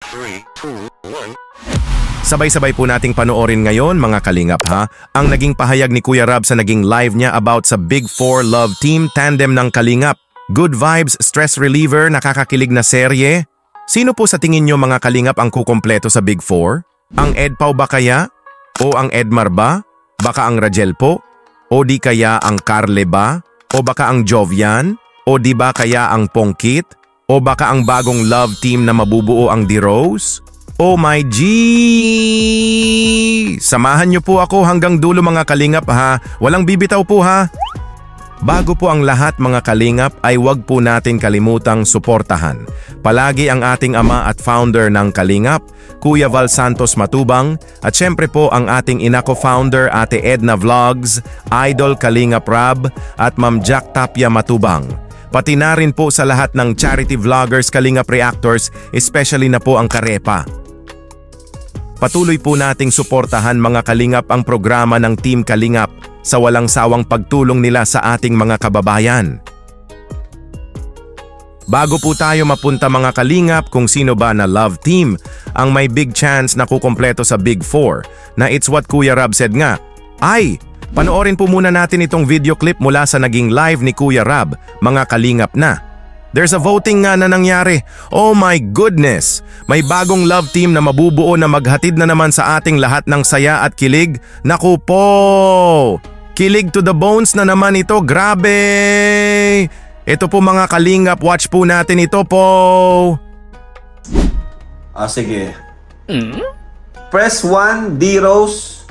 3, 2, 1. Sabay-sabay po nating panoorin ngayon mga kalingap ha, ang naging pahayag ni Kuya Rab sa naging live niya about sa Big Four Love Team tandem ng kalingap. Good vibes, stress reliever, nakakakilig na serye. Sino po sa tingin nyo mga kalingap ang kukumpleto sa Big Four? Ang Edpau ba kaya? O ang Edmar ba? Baka ang Rajel po? O di kaya ang Carle ba? O baka ang Jovian? O di ba kaya ang Pongkit? O baka ang bagong love team na mabubuo ang D Rose? Oh my G! Samahan niyo po ako hanggang dulo mga kalingap ha. Walang bibitaw po ha. Bago po ang lahat mga kalingap ay huwag po natin kalimutang suportahan palagi ang ating ama at founder ng Kalingap, Kuya Val Santos Matubang, at syempre po ang ating ina-co-founder Ate Edna Vlogs, Idol Kalingap Rab at Ma'am Jack Tapia Matubang. Pati na rin po sa lahat ng charity vloggers Kalingap Reactors, especially na po ang Karepa. Patuloy po nating suportahan mga kalingap ang programa ng Team Kalingap sa walang sawang pagtulong nila sa ating mga kababayan. Bago po tayo mapunta mga kalingap kung sino ba na love team ang may big chance na kukumpleto sa Big Four na it's what Kuya Rab said nga, ay panoorin po muna natin itong video clip mula sa naging live ni Kuya Rab mga kalingap na. There's a voting nga na nangyari. Oh my goodness! May bagong love team na mabubuo na maghatid na naman sa ating lahat ng saya at kilig. Naku po! Kilig to the bones na naman ito. Grabe! Ito po mga kalingap, watch po natin ito po. Sige. Press 1, D Rose.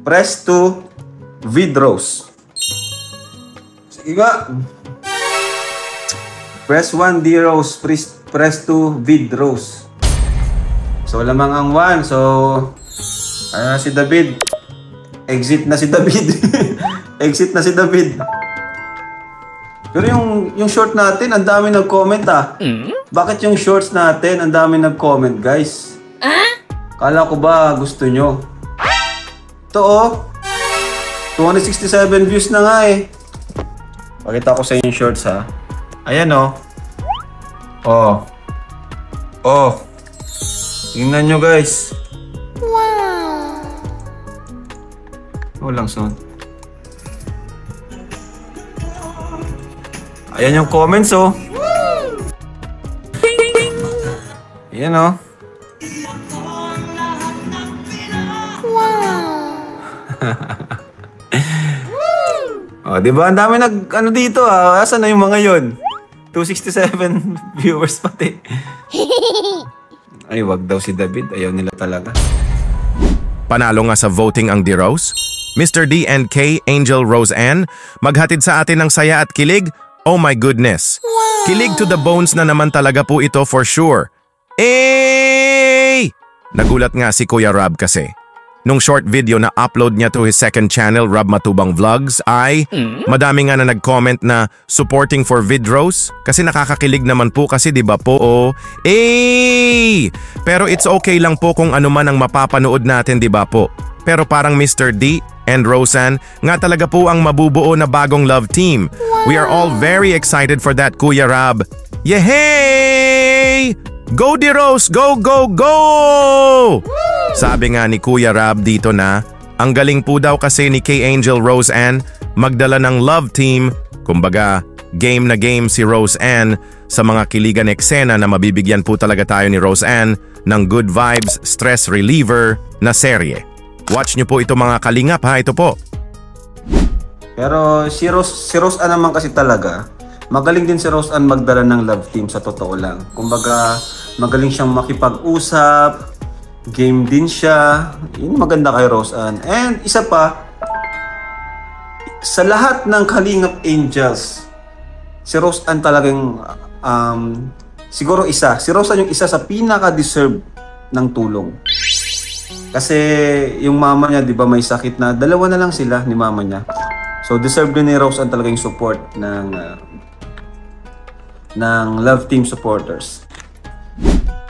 Press 2, Vid Rose. Sige nga. Press 1, D Rose. Press 2, Vid Rose. So, lamang ang 1. So, si David. Exit na si David. Exit na si David. Pero yung short natin, ang dami nag-comment ah. Bakit yung shorts natin, ang dami nag-comment guys? Kala ko ba gusto nyo? Ito oh. 267 views na nga eh. Pakita ko sa inyo yung shorts ha. Ayan oh. Oh. Oh. Tingnan nyo guys. Wow. Walang sound. Ayan yung comments oh. Ayan oh. Oh, di ba? Ang dami ano dito ah. Asan na yung mga yon? 267 viewers pati. Ay, wag daw si David. Ayaw nila talaga. Panalo nga sa voting ang D Rose. Mr. D and K, Angel Rose Ann, maghatid sa atin ng saya at kilig. Oh my goodness. Wow. Kilig to the bones na naman talaga po ito for sure. Hey! Nagulat nga si Kuya Rab kasi. Nung short video na upload niya to his second channel, Rab Matubang Vlogs, ay madami nga na nag-comment na supporting for Vidrose kasi nakakakilig naman po kasi diba po oh. Pero it's okay lang po kung ano man ang mapapanood natin diba po. Pero parang Mr. D and Roseanne nga talaga po ang mabubuo na bagong love team. Wow. We are all very excited for that Kuya Rab. Yehey! Go D Rose! Go, go, go! Sabi nga ni Kuya Rab dito na, ang galing po daw kasi ni K-Angel Rose Ann magdala ng love team. Kumbaga, game na game si Rose Ann sa mga kiligan eksena na mabibigyan po talaga tayo ni Rose Ann ng good vibes, stress reliever na serye. Watch nyo po ito mga kalingap ha, ito po. Pero si Rose Ann naman kasi talaga, magaling din si Rose Ann magdala ng love team sa totoo lang. Kumbaga, magaling siyang makipag-usap, game din siya. Yun maganda kay Rose Ann. And isa pa, sa lahat ng Kalingap Angels, si Rose Ann talagang siguro isa. Si Rose Ann yung isa sa pinaka-deserve ng tulong. Kasi yung mama niya, di ba may sakit na, dalawa na lang sila ni mama niya. So deserve din ni Rose Ann talaga yung support ng love team supporters.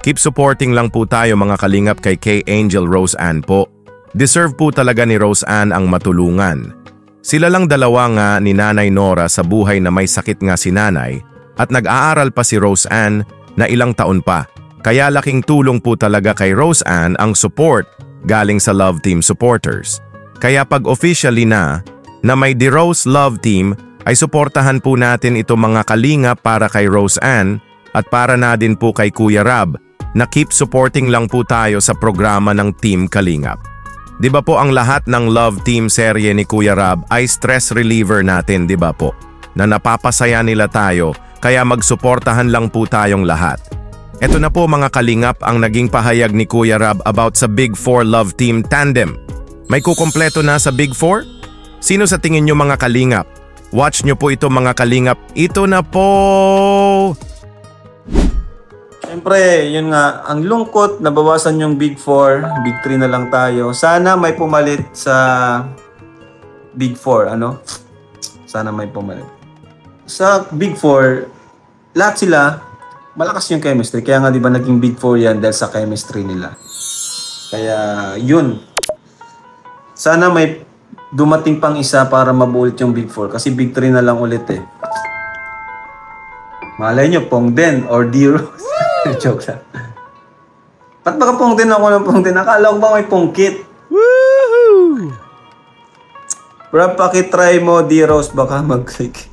Keep supporting lang po tayo mga kalingap kay K-Angel Rose Ann po. Deserve po talaga ni Rose Ann ang matulungan. Sila lang dalawa nga ni Nanay Nora sa buhay na may sakit nga si nanay at nag-aaral pa si Rose Ann na ilang taon pa. Kaya laking tulong po talaga kay Rose Ann ang support galing sa Love Team supporters. Kaya pag officially na may The Rose Love Team, ay suportahan po natin ito mga kalingap para kay Rose Ann at para na din po kay Kuya Rab na keep supporting lang po tayo sa programa ng Team Kalingap. Di ba po ang lahat ng Love Team serye ni Kuya Rab ay stress reliever natin, di ba po? Na napapasaya nila tayo kaya magsuportahan lang po tayong lahat. Ito na po mga kalingap ang naging pahayag ni Kuya Rab about sa Big 4 Love Team Tandem. May kukumpleto na sa Big 4? Sino sa tingin nyo mga kalingap? Watch nyo po ito mga kalingap. Ito na po! Siyempre, yun nga, ang lungkot, nabawasan yung Big 4, Big 3 na lang tayo. Sana may pumalit sa Big 4, ano? Sana may pumalit. Sa Big 4, lahat sila, malakas yung chemistry. Kaya nga di ba naging Big 4 yan dahil sa chemistry nila. Kaya yun. Sana may dumating pang isa para mabulit yung Big 4 kasi Big 3 na lang ulit eh. Malay nyo, Pongden or D-Rose. Joke lang. Ba't baka Pongden ako ng Pongden? Akala ko ba may Pongkit? Woohoo! Bro, pakitry mo D-Rose, baka mag-click.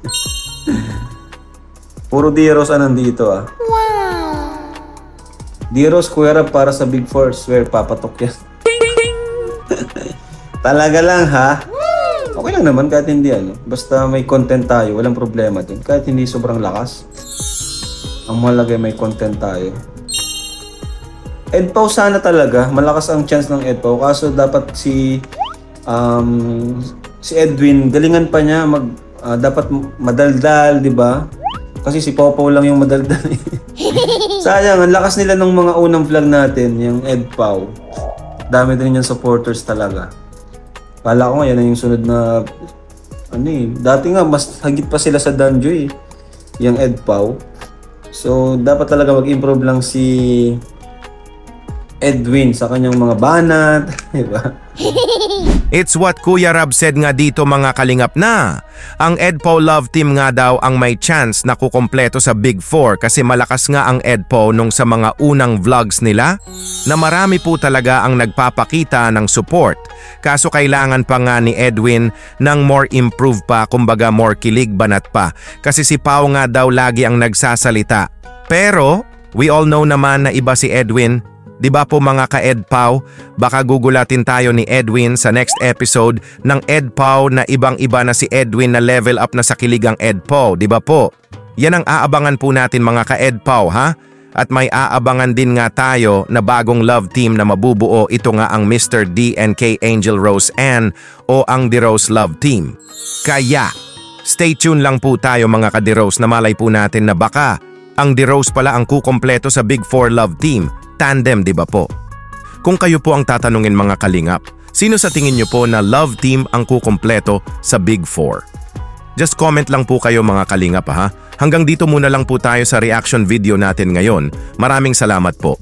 Puro D-Rose nandito ah. Wow! D-Rose, Kuya Rab para sa Big 4. Swear, papatok yan. Talaga lang ha. Okay lang naman kahit hindi ano. Basta may content tayo, walang problema din. Kahit hindi sobrang lakas. Ang mahalaga may content tayo. Edpaw sana talaga. Malakas ang chance ng Edpaw. Kaso dapat si Edwin, galingan pa niya dapat madaldal, di ba? Kasi si Popo lang yung madaldal. Sayang, ang lakas nila ng mga unang vlog natin, yung Edpaw. Dami din yung supporters talaga. Kala ko nga yan na yung sunod na dati nga mas hagit pa sila sa Danjo eh, yung Edpaw. So dapat talaga mag-improve lang si Edwin sa kanyang mga banat, di ba? It's what Kuya Rab said nga dito mga kalingap na. Ang Edpo Love Team nga daw ang may chance na kukompleto sa Big 4 kasi malakas nga ang Edpo nung sa mga unang vlogs nila na marami po talaga ang nagpapakita ng support. Kaso kailangan pa nga ni Edwin ng more improve pa, kumbaga more kilig banat pa. Kasi si Pao nga daw lagi ang nagsasalita. Pero we all know naman na iba si Edwin. Di ba po mga ka-Edpaw, baka gugulatin tayo ni Edwin sa next episode ng Edpaw na ibang-iba na si Edwin na level up na sa kiligang Edpaw, di ba po? Yan ang aabangan po natin mga ka-Edpaw ha? At may aabangan din nga tayo na bagong love team na mabubuo, ito nga ang Mr. D and K Angel Rose Ann o ang The Rose Love Team. Kaya, stay tuned lang po tayo mga ka-The Rose na malay po natin na baka ang The Rose pala ang kukompleto sa Big 4 Love Team. Tandem, di ba po? Kung kayo po ang tatanungin mga kalingap, sino sa tingin nyo po na love team ang kukompleto sa Big 4? Just comment lang po kayo mga kalingap ha. Hanggang dito muna lang po tayo sa reaction video natin ngayon. Maraming salamat po.